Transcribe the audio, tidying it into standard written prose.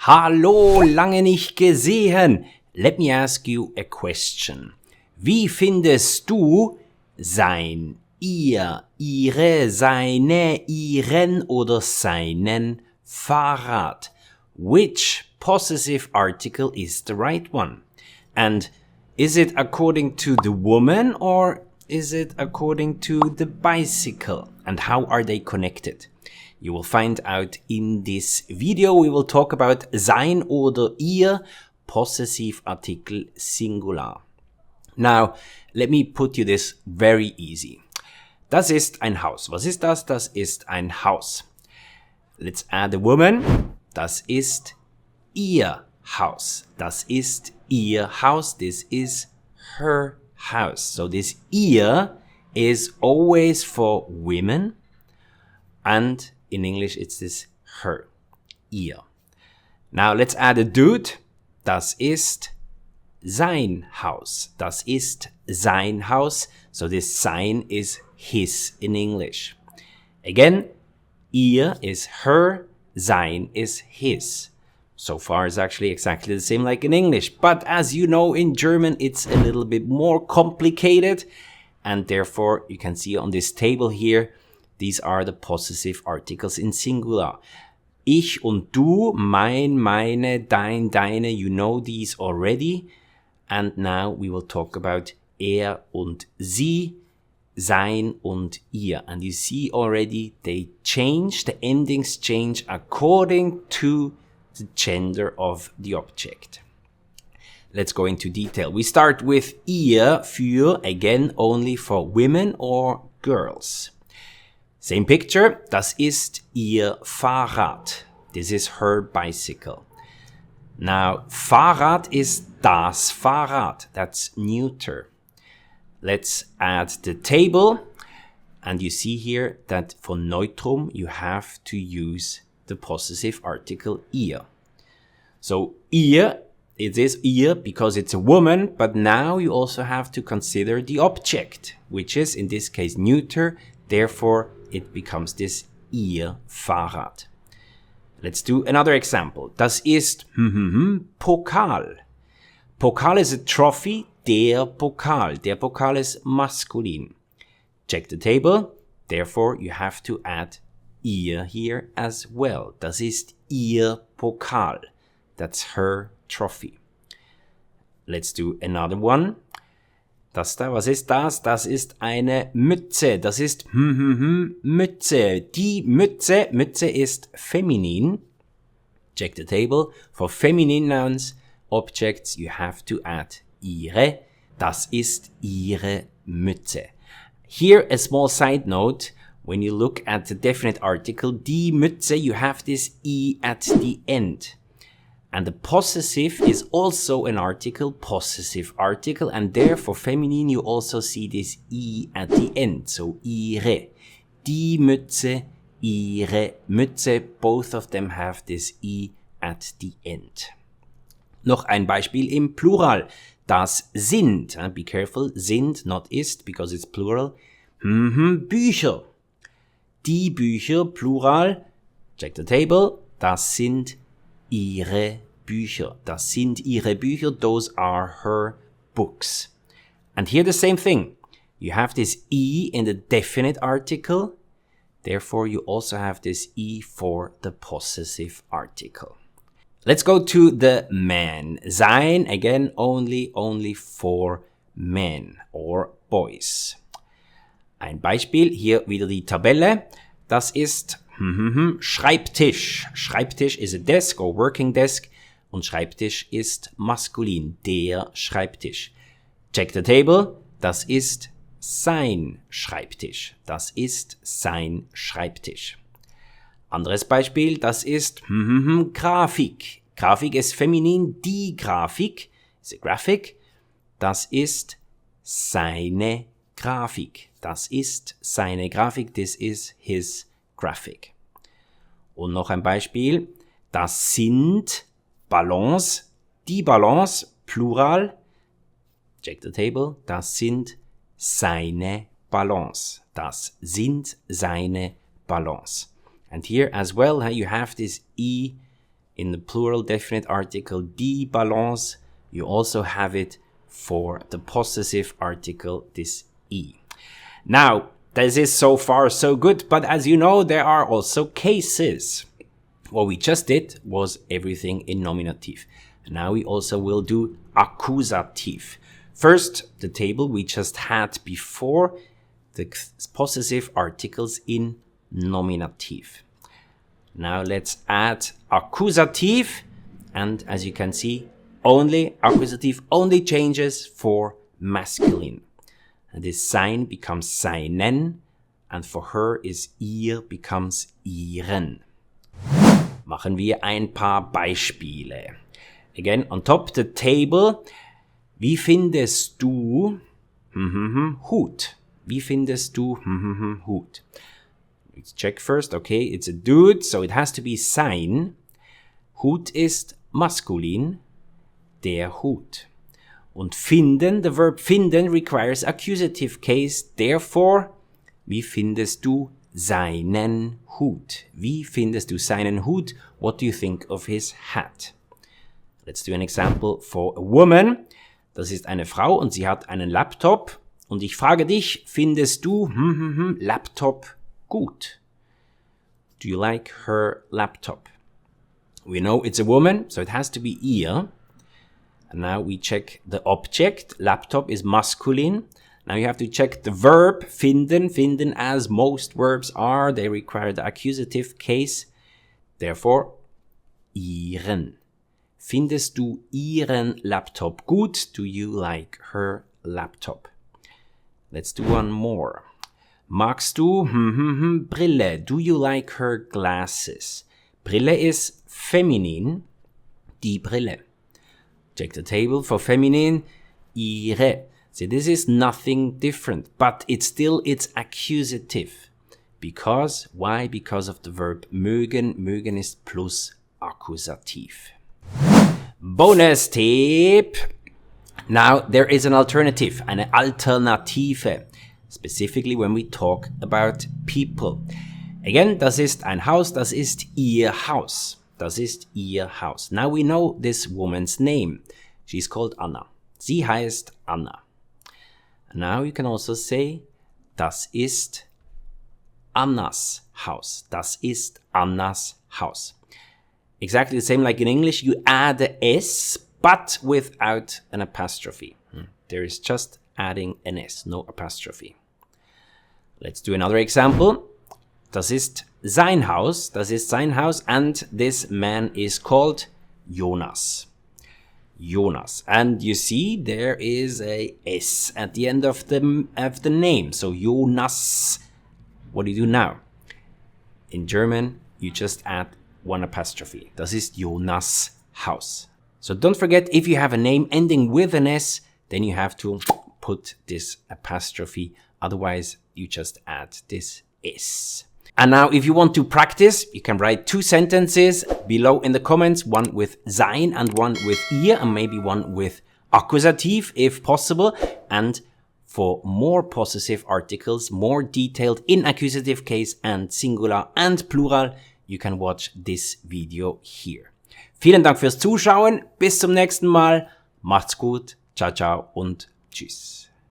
Hallo, lange nicht gesehen. Let me ask you a question. Wie findest du sein, ihr, ihre, seine, ihren oder seinen Fahrrad? Which possessive article is the right one? And is it according to the woman or is it according to the bicycle? And how are they connected? You will find out in this video. We will talk about sein oder ihr, Possessivartikel Singular. Now, let me put you this very easy. Das ist ein Haus. Was ist das? Das ist ein Haus. Let's add a woman. Das ist ihr Haus. Das ist ihr Haus. This is her house. So this ihr is always for women, and in English it's this her, ihr. Now let's add a dude. Das ist sein Haus. Das ist sein Haus. So this sein is his in English. Again, ihr is her, sein is his. So far it's actually exactly the same like in English. But as you know, in German it's a little bit more complicated. And therefore, you can see on this table here, these are the possessive articles in singular. Ich und du, mein, meine, dein, deine, you know these already. And now we will talk about er und sie, sein und ihr. And you see already they change, the endings change according to the gender of the object. Let's go into detail. We start with ihr, für, again, only for women or girls. Same picture. Das ist ihr Fahrrad. This is her bicycle. Now, Fahrrad is das Fahrrad. That's neuter. Let's add the table. And you see here that for neutrum, you have to use the possessive article ihr. So, ihr, it is ihr because it's a woman, but now you also have to consider the object, which is in this case neuter, therefore it becomes this ihr Fahrrad. Let's do another example. Das ist Pokal. Pokal is a trophy, der Pokal. Der Pokal is maskulin. Check the table, therefore you have to add ihr here as well. Das ist ihr Pokal. That's her trophy. Let's do another one. Das da, was ist das? Das ist eine Mütze. Das ist Mütze. Die Mütze. Mütze ist feminin. Check the table. For feminine nouns, objects, you have to add ihre. Das ist ihre Mütze. Here, a small side note. When you look at the definite article, die Mütze, you have this I at the end. And the possessive is also an article, possessive article, and there for feminine you also see this I at the end, so ihre. Die Mütze, ihre Mütze, both of them have this I at the end. Noch ein Beispiel im Plural. Das sind, be careful, sind, not ist, because it's plural, Bücher. Die Bücher, Plural, check the table, das sind ihre Bücher. Das sind ihre Bücher, those are her books. And here the same thing. You have this I in the definite article, therefore you also have this I for the possessive article. Let's go to the man. Sein, again, only for men or boys. Ein Beispiel, hier wieder die Tabelle. Das ist Schreibtisch. Schreibtisch is a desk or working desk und Schreibtisch ist maskulin, der Schreibtisch. Check the table. Das ist sein Schreibtisch. Das ist sein Schreibtisch. Anderes Beispiel, das ist Grafik. Grafik ist feminin, die Grafik is a graphic. Das ist seine Grafik. Das ist seine Grafik. This is his graphic. Und noch ein Beispiel. Das sind Ballons. Die Ballons, plural. Check the table. Das sind seine Ballons. Das sind seine Ballons. And here as well, you have this I in the plural definite article die Balance, you also have it for the possessive article, this I. Now, this is so far so good, but as you know, there are also cases. What we just did was everything in nominative. Now we also will do accusative. First, the table we just had before, the possessive articles in nominative. Now let's add accusative, and as you can see, only accusative only changes for masculine. And this sein becomes seinen, and for her is ihr becomes ihren. Machen wir ein paar Beispiele. Again, on top the table. Wie findest du Hut? Wie findest du Hut? Let's check first. Okay, it's a dude, so it has to be sein. Hut ist maskulin, der Hut. Und finden, the verb finden requires accusative case. Therefore, wie findest du seinen Hut? Wie findest du seinen Hut? What do you think of his hat? Let's do an example for a woman. Das ist eine Frau und sie hat einen Laptop. Und ich frage dich, findest du Laptop gut? Do you like her laptop? We know it's a woman, so it has to be ihr. And now we check the object. Laptop is masculine. Now you have to check the verb, finden. Finden, as most verbs are, they require the accusative case. Therefore, ihren. Findest du ihren Laptop gut? Do you like her laptop? Let's do one more. Magst du Brille? Do you like her glasses? Brille is feminin, die Brille. Check the table for feminine, ihre. See, this is nothing different, but it's accusative. Because, why? Because of the verb mögen. Mögen ist plus accusativ. Bonus tip. Now, there is an alternative, eine Alternative. Specifically when we talk about people. Again, das ist ein Haus, das ist ihr Haus. Das ist ihr Haus. Now we know this woman's name. She's called Anna. Sie heißt Anna. Now you can also say, das ist Annas Haus. Das ist Annas Haus. Exactly the same like in English, you add the S, but without an apostrophe. There is just adding an S, no apostrophe. Let's do another example. Das ist sein Haus, and this man is called Jonas. Jonas. And you see there is a S at the end of the name. So Jonas. What do you do now? In German, you just add one apostrophe. Das ist Jonas Haus. So don't forget, if you have a name ending with an S, then you have to put this apostrophe. Otherwise, you just add this S. And now, if you want to practice, you can write 2 sentences below in the comments, one with sein and one with ihr, and maybe one with accusative if possible. And for more possessive articles, more detailed in accusative case and singular and plural, you can watch this video here. Vielen Dank fürs Zuschauen. Bis zum nächsten Mal. Macht's gut. Ciao, ciao und tschüss.